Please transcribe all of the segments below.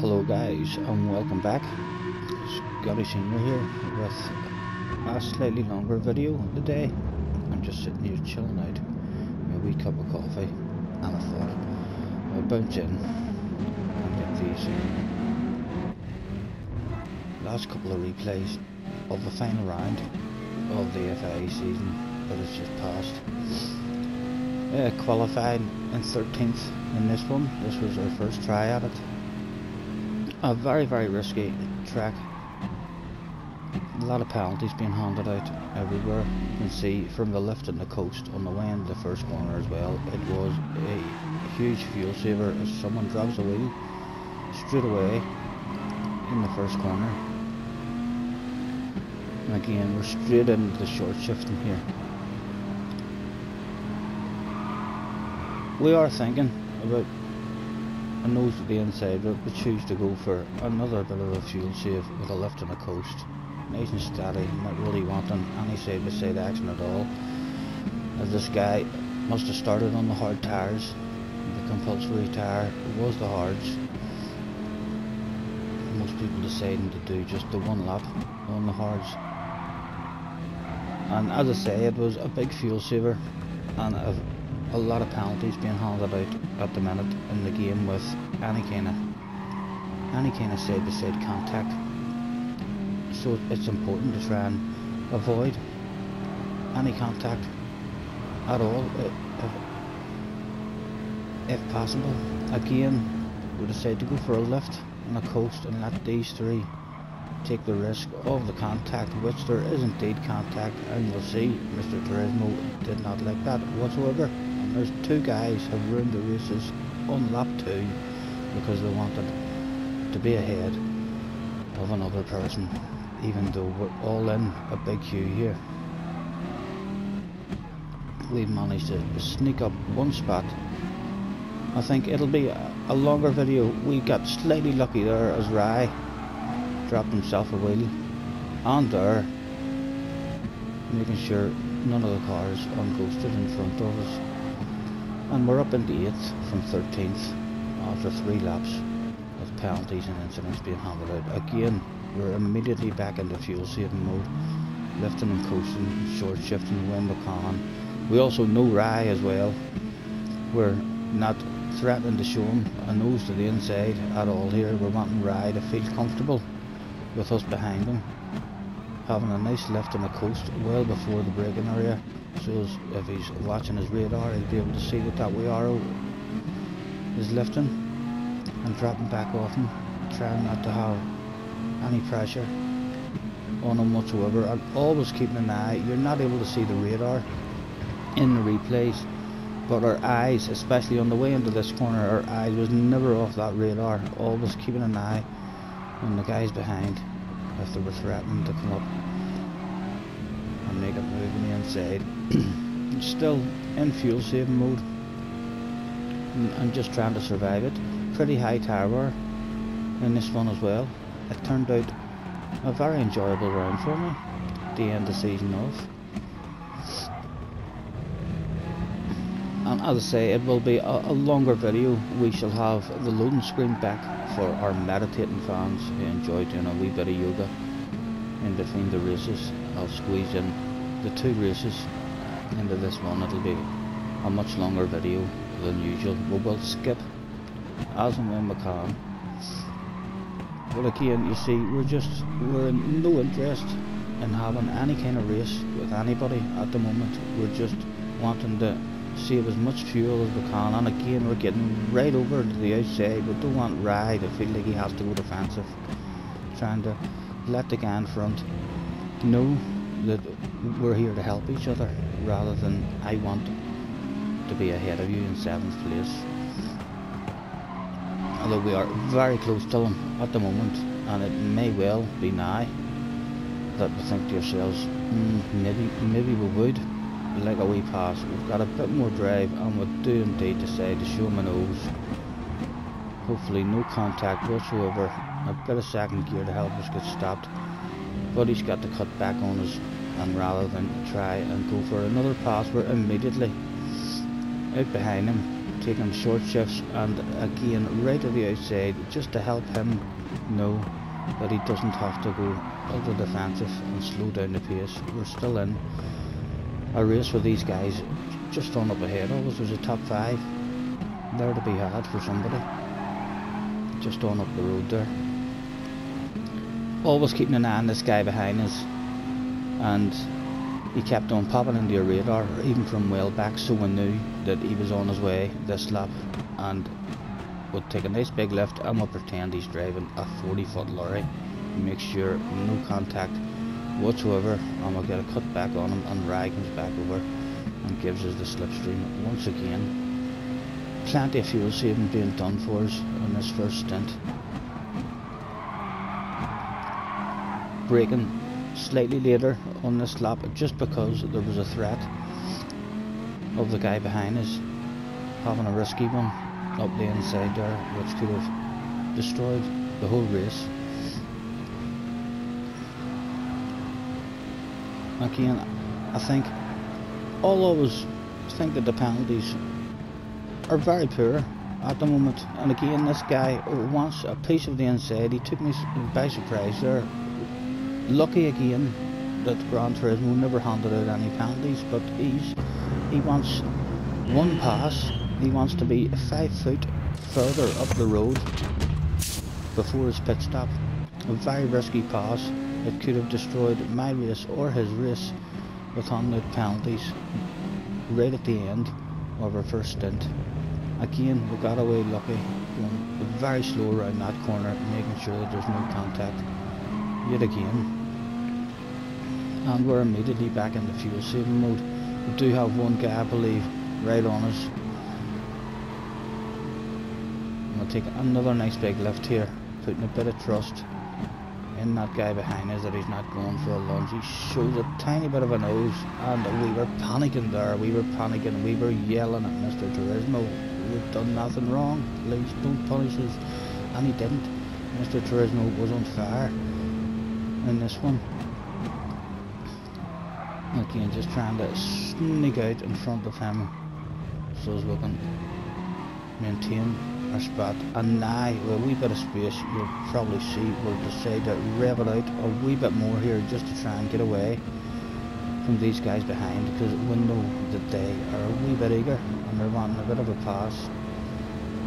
Hello guys and welcome back. SCOTTIESNR here with a slightly longer video today. I'm just sitting here chilling out, a wee cup of coffee, and I thought I'll bounce in and get these last couple of replays of the final round of the FA season that has just passed. Qualified in 13th in this one. This was our first try at it. A very risky track. A lot of penalties being handed out everywhere. You can see from the lift and the coast on the way into the first corner as well. It was a huge fuel saver as someone drives the wheel straight away in the first corner. And again, we're straight into the short shifting here. We are thinking about a nose to the inside, but we choose to go for another bit of a fuel save with a lift on the coast. Nice and steady, not really wanting any side by side action at all. As this guy must have started on the hard tyres. The compulsory tyre was the hards. Most people deciding to do just the one lap on the hards. And as I say, it was a big fuel saver and a lot of penalties being handed out at the minute in the game with any kind of side by side contact. So it's important to try and avoid any contact at all if possible. Again, we decide to go for a lift on the coast and let these three take the risk of the contact, which there is indeed contact, and you'll see Mr. Turismo did not like that whatsoever. And there's two guys have ruined the races on lap 2 because they wanted to be ahead of another person, even though we're all in a big queue here. We've managed to sneak up one spot. I think it'll be a longer video. We got slightly lucky there as Rye dropped himself a wheel and there, making sure none of the cars unghosted in front of us. And we're up into 8th from 13th after 3 laps with penalties and incidents being handed out. Again, we're immediately back into fuel saving mode, lifting and coasting, short shifting when we can. We also know Rye as well. We're not threatening to show him a nose to the inside at all here. We're wanting Rye to feel comfortable with us behind him, having a nice lift on the coast well before the braking area, so if he's watching his radar he'll be able to see that wee arrow is lifting and dropping back off him, trying not to have any pressure on him whatsoever, and always keeping an eye. You're not able to see the radar in the replays, but our eyes, especially on the way into this corner, our eyes was never off that radar, always keeping an eye on the guys behind if they were threatening to come up and make a move on the inside. Still in fuel saving mode and just trying to survive it. Pretty high tyre wear in this one as well. It turned out a very enjoyable round for me to end the season off. And as I say, it will be a longer video. We shall have the loading screen back for our meditating fans who enjoy doing a wee bit of yoga in between the races. I'll squeeze in the 2 races into this one. It'll be a much longer video than usual. We will skip as and when we can. But again, you see, we're in no interest in having any kind of race with anybody at the moment. We're just wanting to save as much fuel as we can, and again we're getting right over to the outside. We don't want Rye to feel like he has to go defensive, trying to let the guy in front know that we're here to help each other, rather than I want to be ahead of you in 7th place. Although we are very close to him at the moment, and it may well be now that we think to ourselves, maybe we would like a wee pass. We've got a bit more drive and we do indeed decide to show him a nose. Hopefully no contact whatsoever, a bit of second gear to help us get stopped, but he's got to cut back on us, and rather than try and go for another pass, we're immediately out behind him taking short shifts, and again right to the outside, just to help him know that he doesn't have to go ultra defensive and slow down the pace. We're still in a race with these guys just on up ahead. Always there's a top 5 there to be had for somebody just on up the road there. Always keeping an eye on this guy behind us, and he kept on popping into your radar even from well back, so we knew that he was on his way this lap, and would take a nice big lift and we'll pretend he's driving a 40-foot lorry. Make sure no contact whatsoever, and we'll get a cut back on him, and Rye comes back over and gives us the slipstream once again. Plenty of fuel saving being done for us in this first stint. Braking slightly later on this lap just because there was a threat of the guy behind us having a risky one up the inside there, which could have destroyed the whole race. Again, I think I'll always think that the penalties are very poor at the moment, and again this guy wants a piece of the inside. He took me by surprise there. Lucky again that Gran Turismo never handed out any penalties, but he wants one pass. He wants to be 5 foot further up the road before his pit stop. A very risky pass. It could have destroyed my race or his race with handed penalties right at the end of our first stint. Again, we got away lucky, going very slow around that corner, making sure that there's no contact yet again. And we're immediately back in the fuel saving mode. We do have one guy, I believe, right on us. I'm going to take another nice big lift here, putting a bit of trust in that guy behind us that he's not going for a lunge. He shows a tiny bit of a nose, and we were panicking there. We were panicking. We were yelling at Mr. Turismo. We've done nothing wrong. Please don't punish us. And he didn't. Mr. Turismo was on fire in this one. Again, just trying to sneak out in front of him so as we can maintain our spot. And now, with a wee bit of space, you'll probably see we'll decide to rev it out a wee bit more here just to try and get away from these guys behind, because we know that they are a wee bit eager and they're wanting a bit of a pass.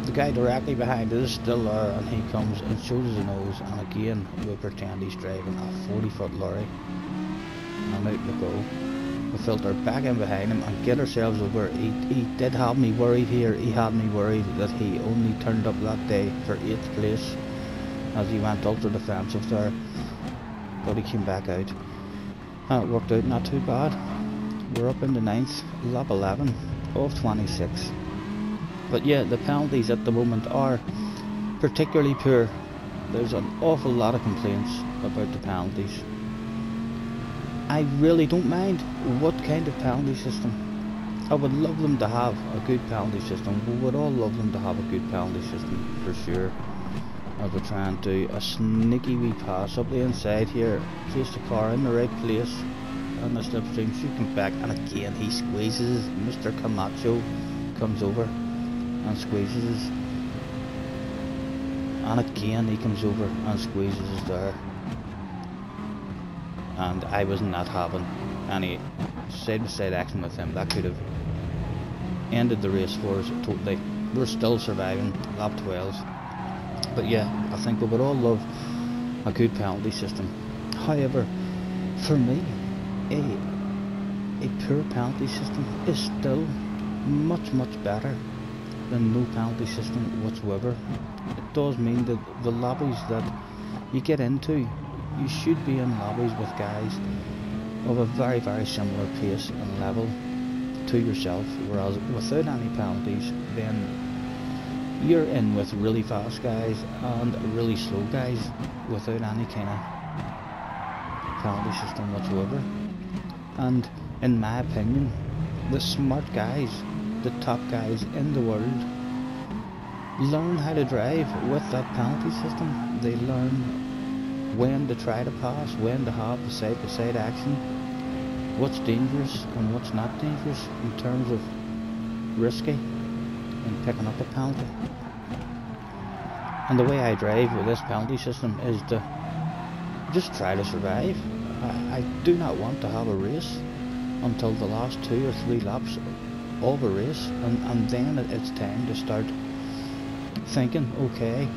The guy directly behind us is still there, and he comes and shows his nose, and again we pretend he's driving a 40-foot lorry, and out we go. We filter back in behind him and get ourselves over. He did have me worried here. He had me worried that he only turned up that day for 8th place, as he went ultra defensive there, but he came back out. And it worked out not too bad. We're up in the 9th, lap 11 of 26. But yeah, the penalties at the moment are particularly poor. There's an awful lot of complaints about the penalties. I really don't mind what kind of penalty system. I would love them to have a good penalty system. We would all love them to have a good penalty system for sure. As we try and do a sneaky wee pass up the inside here, place the car in the right place, and the slipstream should come back, and again he squeezes. Mr. Camacho comes over and squeezes, and again he comes over and squeezes there. And I was not having any side-by-side action with him. That could have ended the race for us totally. We're still surviving, lap 12. But yeah, I think we would all love a good penalty system. However, for me, a poor penalty system is still much better than no penalty system whatsoever. It does mean that the lobbies that you get into, you should be in lobbies with guys of a very similar pace and level to yourself, whereas without any penalties, then you're in with really fast guys and really slow guys without any kind of penalty system whatsoever. And in my opinion, the smart guys, the top guys in the world, learn how to drive with that penalty system. They learn when to try to pass, when to have the side-to-side action, what's dangerous and what's not dangerous in terms of risky in picking up a penalty. And the way I drive with this penalty system is to just try to survive. I do not want to have a race until the last 2 or 3 laps of a race, and then it's time to start thinking, okay,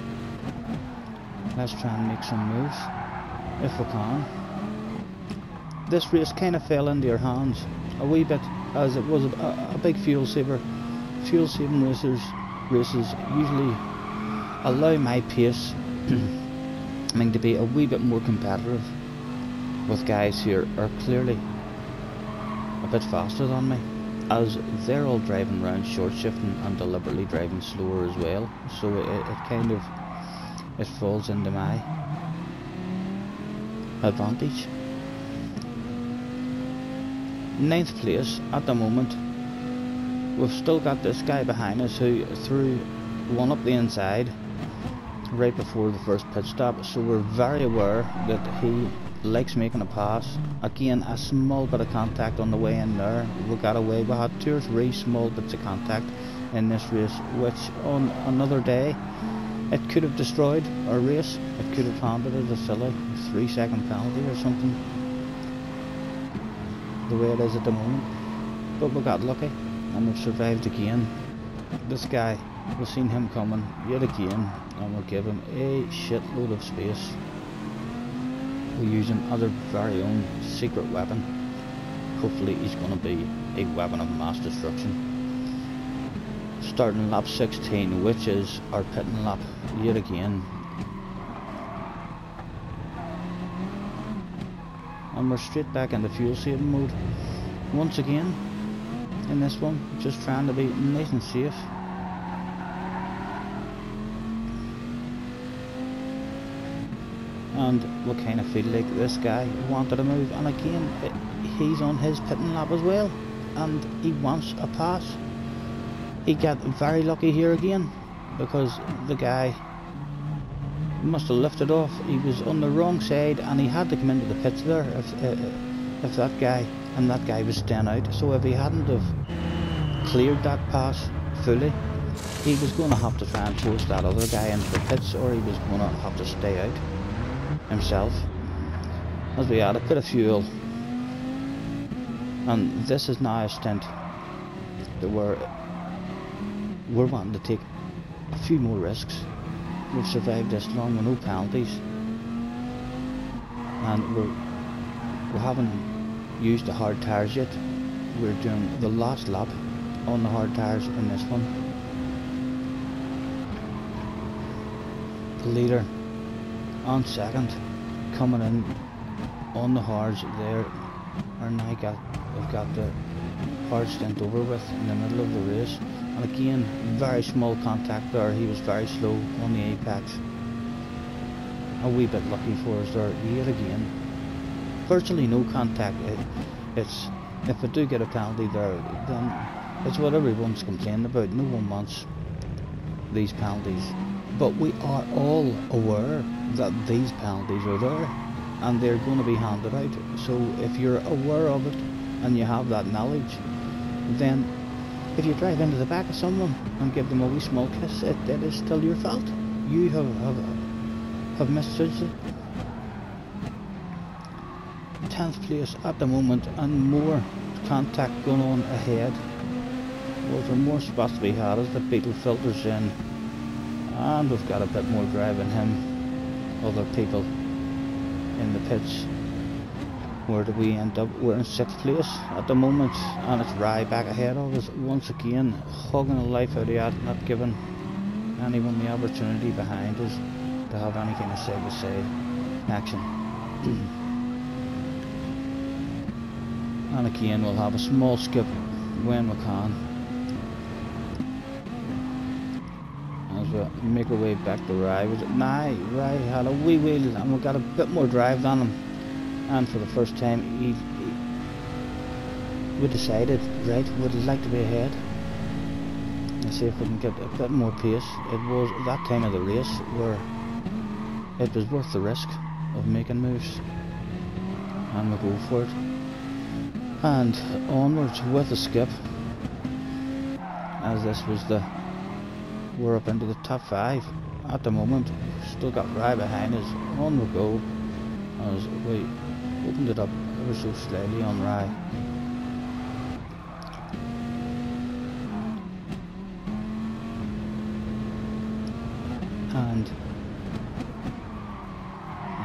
let's try and make some moves if we can. This race kind of fell into your hands a wee bit, as it was a big fuel saver. Fuel saving races usually allow my pace to be a wee bit more competitive with guys who are clearly a bit faster than me, as they're all driving around short shifting and deliberately driving slower as well, so it falls into my advantage. 9th place at the moment. We've still got this guy behind us who threw one up the inside right before the first pit stop, so we're very aware that he likes making a pass. Again, a small bit of contact on the way in there. We got away. We had 2 or 3 small bits of contact in this race, which on another day it could have destroyed our race. It could have handed us a silly 3-second penalty or something, the way it is at the moment. But we got lucky and we've survived again. This guy, we've seen him coming yet again, and we'll give him a shitload of space. We'll use him as our very own secret weapon. Hopefully he's going to be a weapon of mass destruction. Starting lap 16, which is our pitting lap yet again. And we're straight back into fuel saving mode once again in this one, just trying to be nice and safe. And we kind of feel like this guy wanted a move, and again he's on his pitting lap as well, and he wants a pass. He got very lucky here again, because the guy must have lifted off. He was on the wrong side and he had to come into the pits there if that guy was staying out. So if he hadn't have cleared that pass fully, he was going to have to try and force that other guy into the pits, or he was going to have to stay out himself. As we add a bit of fuel, and this is now a stint that we're wanting to take a few more risks. We've survived this long with no penalties, and we haven't used the hard tyres yet. We're doing the last lap on the hard tyres in this one. The leader on second, coming in on the hards there, are now we've got the hard stint over with in the middle of the race. And again, very small contact there. He was very slow on the apex. A wee bit lucky for us there yet again. Virtually no contact. It's if we do get a penalty there, then it's what everyone's complaining about. No one wants these penalties, but we are all aware that these penalties are there and they're going to be handed out. So if you're aware of it and you have that knowledge, then if you drive into the back of someone and give them a wee small kiss, it is still your fault. You have misjudged it. 10th place at the moment, and more contact going on ahead. Was there more spots to be had as the Beetle filters in, and we've got a bit more drive in him. Other people in the pits. Where do we end up? We're in 6th place at the moment, and it's Rye back ahead of us once again, hugging the life out of that, not giving anyone the opportunity behind us to have any kind of side-to-side action. And again, we'll have a small skip when we can, as we make our way back to Rye. Was it Rye had a wee wheel, and we got a bit more drive than him. And for the first time, we decided, right, we'd like to be ahead. Let's see if we can get a bit more pace. It was that time of the race where it was worth the risk of making moves, and we go for it. And onwards with the skip, as this was the we're up into the top 5 at the moment. Still got Rye behind us. On we go as we opened it up ever so slightly on Rye. And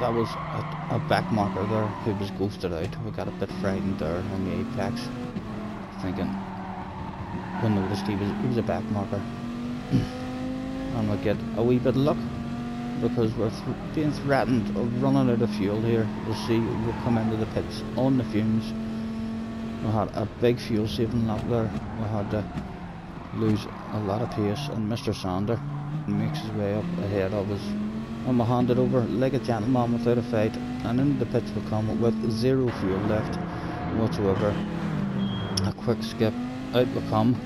that was a back marker there who was ghosted out. We got a bit frightened there on the apex, thinking we noticed he was a back marker. And we get a wee bit of luck because we're being threatened of running out of fuel here. You'll see we'll come into the pits on the fumes. We had a big fuel saving lap there. We had to lose a lot of pace, and Mr. Sander makes his way up ahead of us. And we hand it over like a gentleman without a fight, and into the pits we come with 0 fuel left whatsoever. A quick skip, out we come,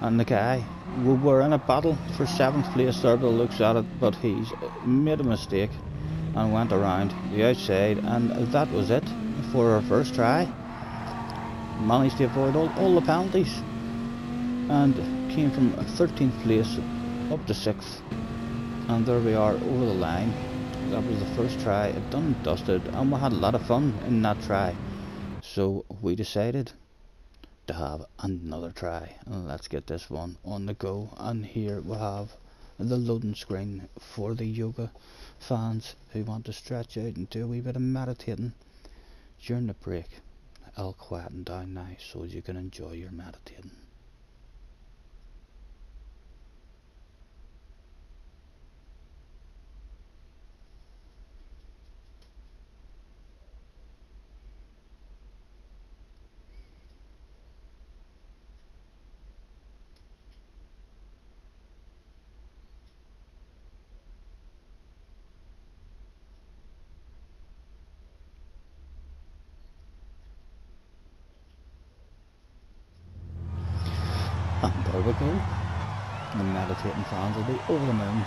and the guy, we were in a battle for 7th place there by the looks at it, but he's made a mistake and went around the outside, and that was it for our first try. Managed to avoid all the penalties and came from 13th place up to 6th, and there we are over the line. That was the first try, done and dusted, and we had a lot of fun in that try, so we decided to have another try, and let's get this one on the go. And here we have the loading screen for the yoga fans who want to stretch out and do a wee bit of meditating during the break. I'll quieten down now so you can enjoy your meditating. And there we go. The meditating fans will be over the moon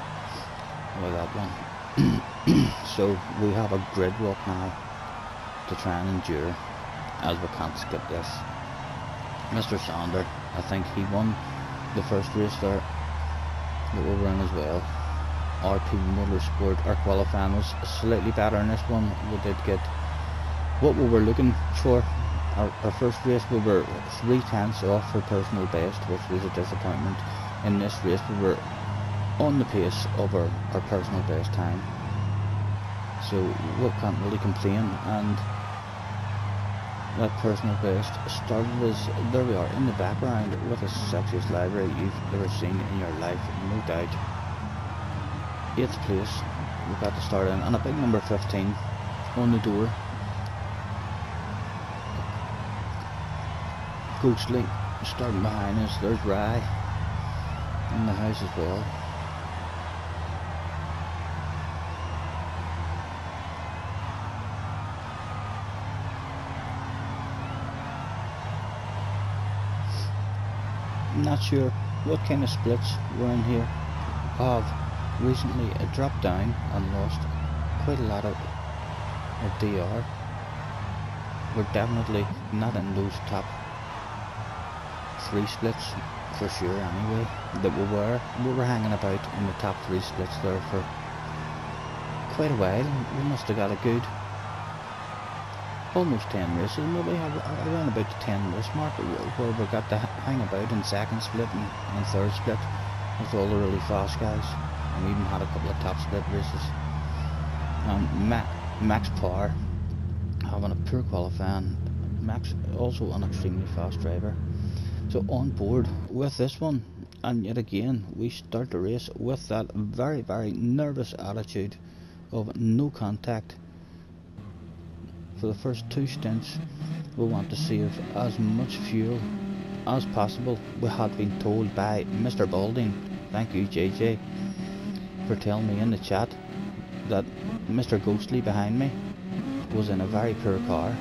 with that one. So we have a grid walk now to try and endure, as we can't skip this. Mr. Sander, I think he won the first race there that we were in as well. RP Motorsport, our qualifying was slightly better in this one. We did get what we were looking for. Our first race we were 3/10 off for personal best, which was a disappointment. In this race we were on the pace of our personal best time, so we can't really complain. And that personal best started as, there we are in the background with the sexiest library you've ever seen in your life, no doubt. 8th place we got to start in, and a big number 15 on the door. Ghostly starting behind us. There's Rye in the house as well. I'm not sure what kind of splits were in here. I've recently dropped down and lost quite a lot of DR. We're definitely not in those top 3 splits for sure anyway. That we were hanging about in the top 3 splits there for quite a while. We must have got a good almost 10 races, maybe around about the 10 race mark, where we got to hang about in 2nd split and 3rd split with all the really fast guys, and we even had a couple of top split races. Max Power having a poor qualifying. Max also an extremely fast driver. So on board with this one, and yet again we start the race with that very, very nervous attitude of no contact. For the first 2 stints we want to save as much fuel as possible. We had been told by Mr. Balding, thank you JJ for telling me in the chat, that Mr. Ghostly behind me was in a very poor car.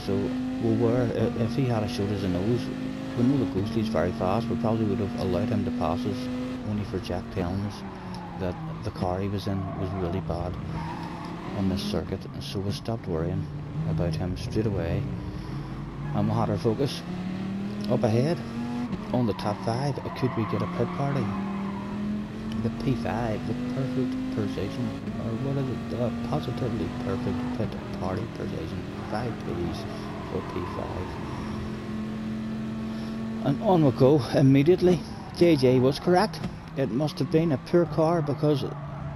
So we were, if he had showed us a nose, we know that Ghostly's very fast, we probably would have allowed him to pass us, only for Jack telling us that the car he was in was really bad on this circuit. So we stopped worrying about him straight away, and we had our focus up ahead on the top 5, could we get a pit party? The P5, the perfect position, or what is it? The positively perfect pit party position. 5 Ps for P5. And on we go immediately. JJ was correct. It must have been a poor car because,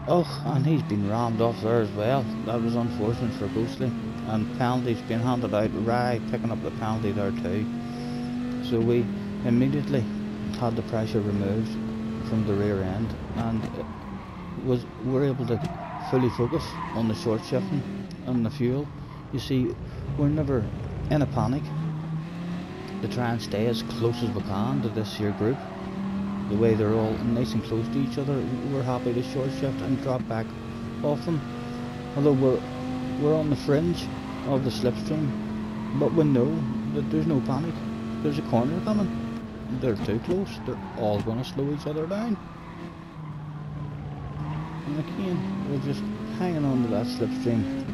oh, and he's been rammed off there as well. That was unfortunate for Ghostly. And penalties being handed out. Rye picking up the penalty there too. So we immediately had the pressure removed from the rear end and were able to fully focus on the short shifting and the fuel. You see, we're never in a panic to try and stay as close as we can to this here group. The way they're all nice and close to each other, we're happy to short shift and drop back off them. Although we're on the fringe of the slipstream, but we know that there's no panic. There's a corner coming. They're too close. They're all going to slow each other down. And again, we're just hanging on to that slipstream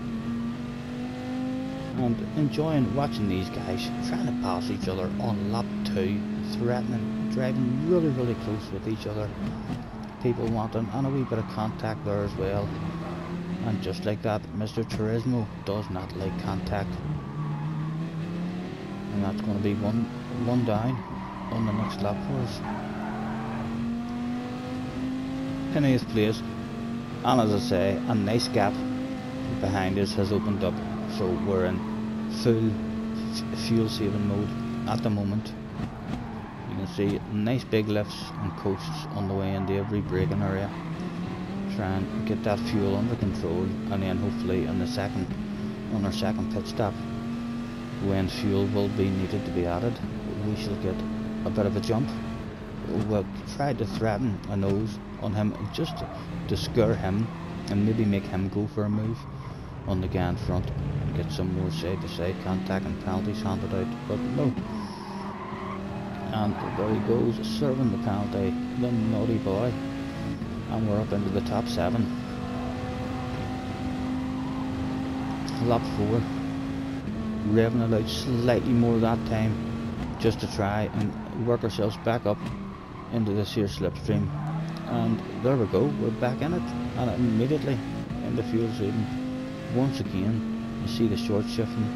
and enjoying watching these guys trying to pass each other on lap 2, threatening, driving really, really close with each other. People wanting and a wee bit of contact there as well. And just like that, Mr. Turismo does not like contact. And that's going to be one down on the next lap for us. In 8th place, and as I say, a nice gap behind us has opened up, so we're in full fuel saving mode at the moment. You can see nice big lifts and coasts on the way into every braking area. Try and get that fuel under control, and then hopefully on our second pit stop, when fuel will be needed to be added, we shall get a bit of a jump. We'll try to threaten a nose on him just to scare him and maybe make him go for a move on the guy in front and get some more side to side contact and penalties handed out, but no. And there he goes, serving the penalty, the naughty boy, and we're up into the top 7. Lap 4, revving it out slightly more that time just to try and work ourselves back up into this here slipstream. And there we go, we're back in it, and immediately in the fuel saving. Once again, you see the short shifting.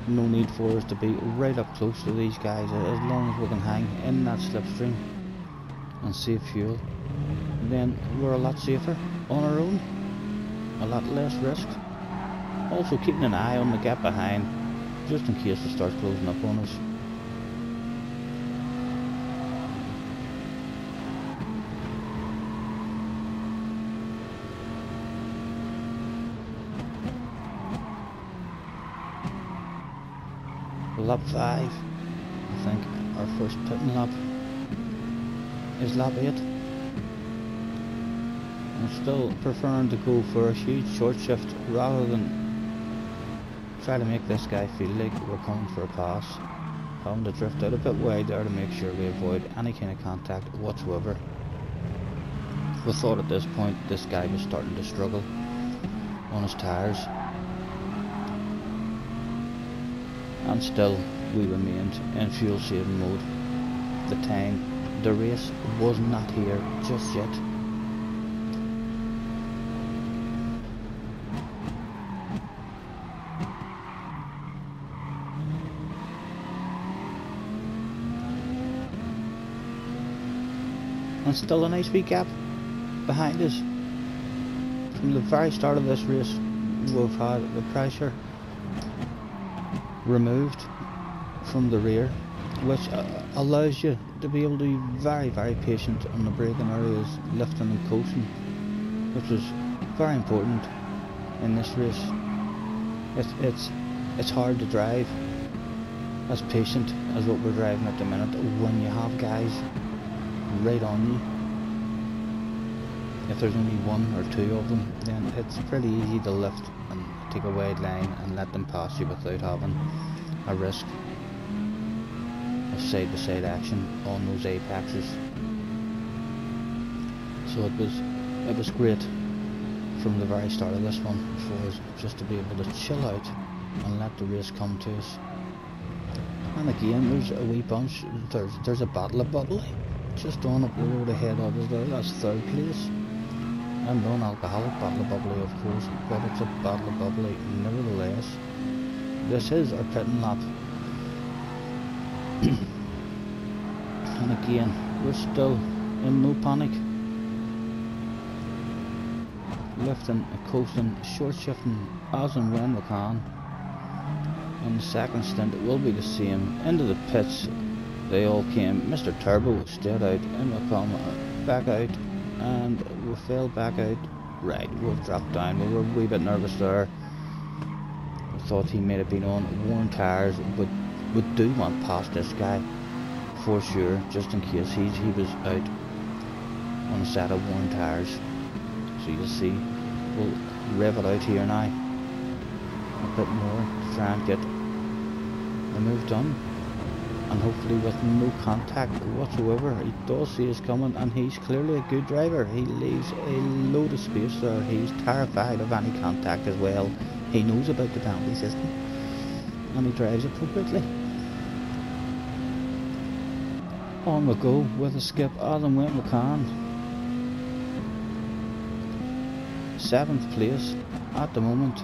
No need for us to be right up close to these guys, as long as we can hang in that slipstream and save fuel. Then we're a lot safer on our own, a lot less risk. Also keeping an eye on the gap behind, just in case it starts closing up on us. Lap 5, I think our first pitting lap is lap 8. I'm still preferring to go for a huge short shift rather than try to make this guy feel like we're coming for a pass. Having to drift out a bit wide there to make sure we avoid any kind of contact whatsoever. We thought at this point this guy was starting to struggle on his tyres. And still we remained in fuel saving mode. The race was not here just yet. And still a nice wee gap behind us. From the very start of this race, we've had the pressure removed from the rear, which allows you to be able to be very, very patient on the braking areas, lifting and coasting, which is very important in this race. It's hard to drive as patient as what we're driving at the minute when you have guys right on you. If there's only 1 or 2 of them, then it's pretty easy to lift and take a wide line and let them pass you without having a risk of side-to-side action on those apexes. So it was great from the very start of this one for us just to be able to chill out and let the race come to us. And again, there's a wee bunch. There's a bottle of bubbly just on up the road ahead of us there. That's third place. A non-alcoholic bottle of bubbly, of course, but it's a bottle of bubbly nevertheless. This is our pitting lap. And again, we're still in no panic. Lifting, coasting, short shifting as and when we can. In the second stint it will be the same. Into the pits they all came. Mr. Turbo stayed out, in we come, back out, and we fell back out. Right, we've dropped down. We were a wee bit nervous there. We thought he may have been on worn tyres, but we do want past this guy for sure, just in case he was out on a set of worn tyres. So you'll see, we'll rev it out here now a bit more to try and get the move done, and hopefully with no contact whatsoever. He does see us coming, and he's clearly a good driver. He leaves a load of space there. He's terrified of any contact as well. He knows about the penalty system and he drives appropriately. On we go with a skip as and when we can. 7th place at the moment.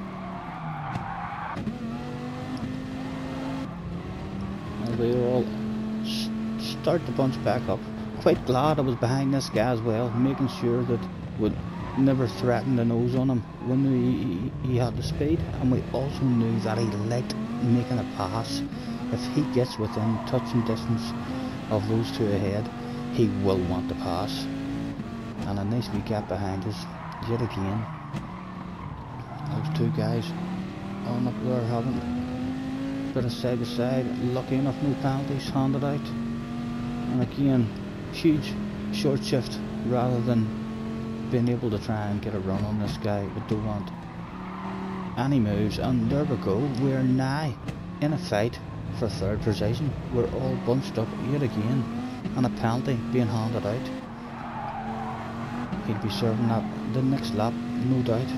As we all start the bunch back up. Quite glad I was behind this guy as well, making sure that we'd never threaten the nose on him when he had the speed, and we also knew that he liked making a pass. If he gets within touching distance of those two ahead, he will want to pass. And a nice wee gap behind us yet again. Those two guys on up there having a bit of side to side. Lucky enough, no penalties handed out. And again, huge short shift rather than being able to try and get a run on this guy. We don't want any moves, and there we go. We're now in a fight for third position. We're all bunched up yet again, and a penalty being handed out. He'll be serving that the next lap, no doubt.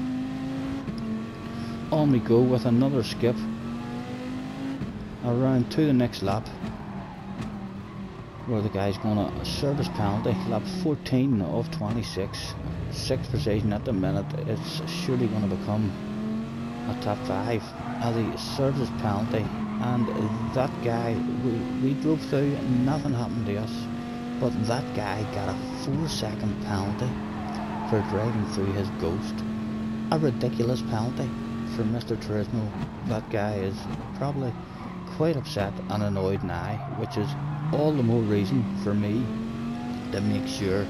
On we go with another skip around to the next lap, where the guy's gonna service penalty. Lap 14 of 26, 6th position at the minute. It's surely gonna become a top 5 as he serves his penalty. And that guy, we drove through, nothing happened to us, but that guy got a 4-second penalty for driving through his ghost. A ridiculous penalty for Mr. Turismo. That guy is probably quite upset and annoyed now, which is all the more reason for me to make sure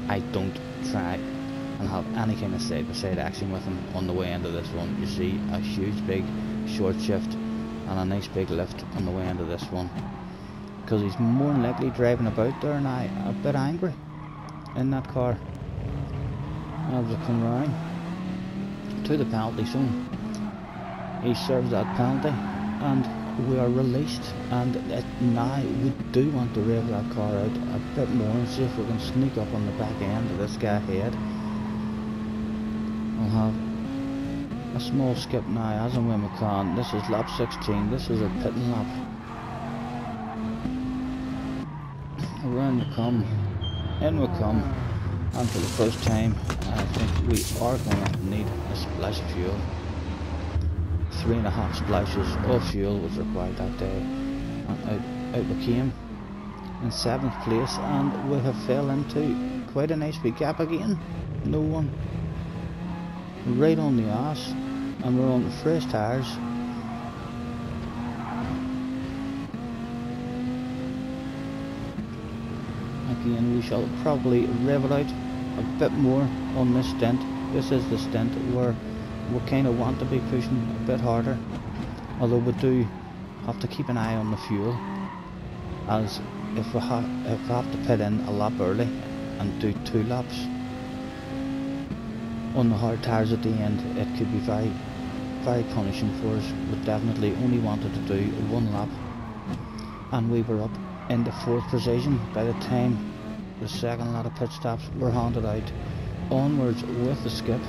I don't try and have any kind of side-by-side action with him on the way into this one. You see a huge big short shift and a nice big lift on the way into this one, because he's more than likely driving about there now a bit angry in that car. As we come round to the penalty zone, he serves that penalty and we are released, and now we do want to rev that car out a bit more and see if we can sneak up on the back end of this guy ahead. We'll have a small skip now as and when we can. This is lap 16, this is our pitting lap. Around we come, in we come, and for the first time I think we are going to need a splash of fuel. 3.5 splashes of fuel was required that day, and out we came in 7th place, and we have fell into quite a nice big gap again. No one, right on the ass, and we're on fresh tyres. Again, we shall probably rev it out a bit more on this stint. This is the stint where we kind of want to be pushing a bit harder, although we do have to keep an eye on the fuel, as if we have to pit in a lap early and do 2 laps on the hard tyres at the end, it could be very, very punishing for us. We definitely only wanted to do 1 lap, and we were up into 4th position by the time the second lot of pit stops were handed out. Onwards with the skip.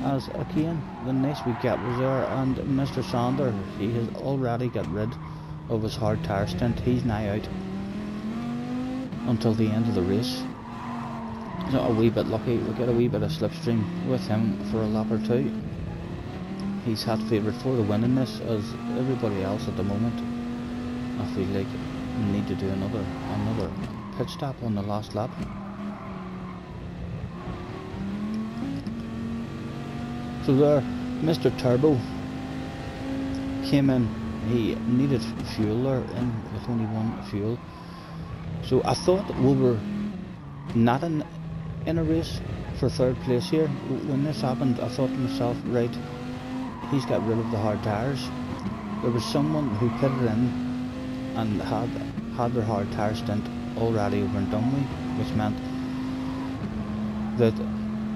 as again the next we get was there, and Mr. Sander, he has already got rid of his hard tire stint. He's now out until the end of the race. So a wee bit lucky, we get a wee bit of slipstream with him for a lap or two. He's had favourite for the win in this, as everybody else at the moment. I feel like we need to do another pit stop on the last lap. So there, Mr. Turbo came in. He needed fuel there, in with only one fuel. So I thought we were not in a race for third place here. When this happened, I thought to myself, right, he's got rid of the hard tyres. There was someone who pitted in and had their hard tyre stint already over and done with, which meant that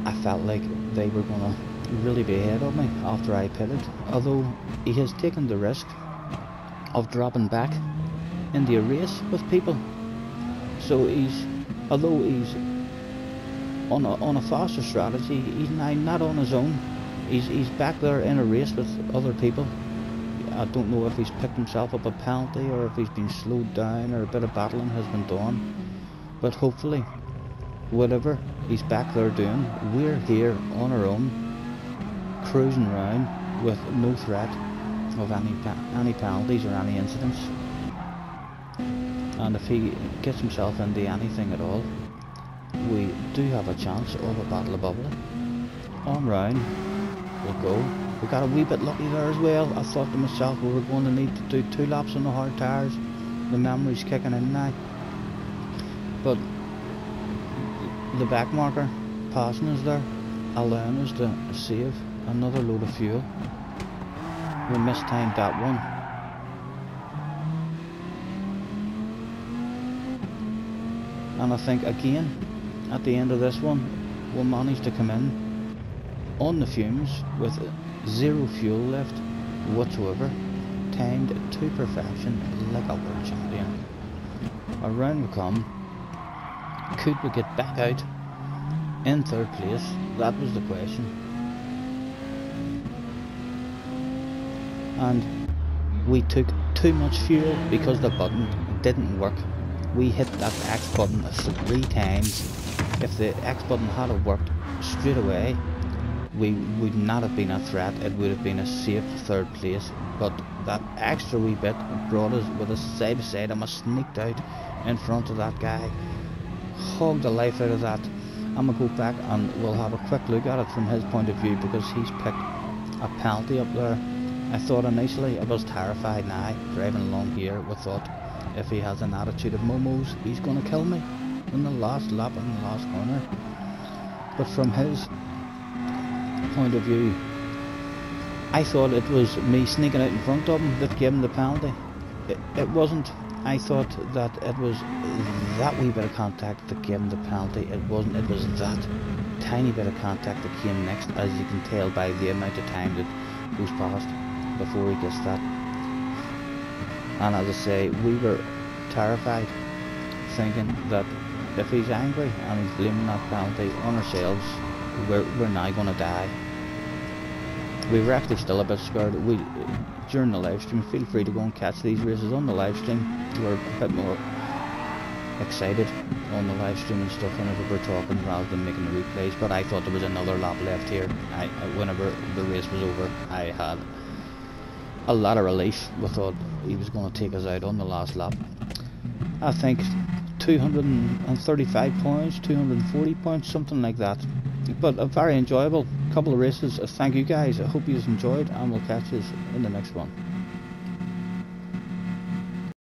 I felt like they were going to really be ahead of me after I pitted. Although he has taken the risk of dropping back into a race with people, so although he's on a faster strategy, he's now not on his own. He's back there in a race with other people. I don't know if he's picked himself up a penalty or if he's been slowed down or a bit of battling has been done, but hopefully whatever he's back there doing, we're here on our own, cruising around with no threat of any penalties or any incidents. And if he gets himself into anything at all, we do have a chance of a battle of bubbly. On round we'll go. We got a wee bit lucky there as well. I thought to myself we were going to need to do 2 laps on the hard tyres. The memory's kicking in now. But the back marker passing us there, allowing us to save another load of fuel. We mistimed that one. And I think again, at the end of this one, we'll manage to come in on the fumes with 0 fuel left whatsoever, timed to perfection like a world champion. Around we come. Could we get back out in third place? That was the question. And we took too much fuel because the button didn't work. We hit that X button 3 times. If the X button had worked straight away, we would not have been a threat. It would have been a safe third place. But that extra wee bit brought us with a side by side, and I sneaked out in front of that guy, hogged the life out of that. I'm gonna go back and we'll have a quick look at it from his point of view, because he's picked a penalty up there. I thought initially, I was terrified now driving along here. We thought, if he has an attitude of Momo's, he's going to kill me in the last lap in the last corner. But from his point of view, I thought it was me sneaking out in front of him that gave him the penalty. It wasn't. I thought that it was that wee bit of contact that gave him the penalty. It wasn't. It was that tiny bit of contact that came next, as you can tell by the amount of time that goes past before he gets that. And as I say, we were terrified, thinking that if he's angry and he's blaming that penalty on ourselves, we're now going to die. We were actually still a bit scared. During the live stream, feel free to go and catch these races on the live stream. We're a bit more excited on the live stream and stuff whenever we're talking rather than making the replays. But I thought there was another lap left here. Whenever the race was over, I had a lot of relief. We thought he was going to take us out on the last lap. I think 235 points, 240 points, something like that. But a very enjoyable couple of races. Thank you guys. I hope you enjoyed, and we'll catch you in the next one.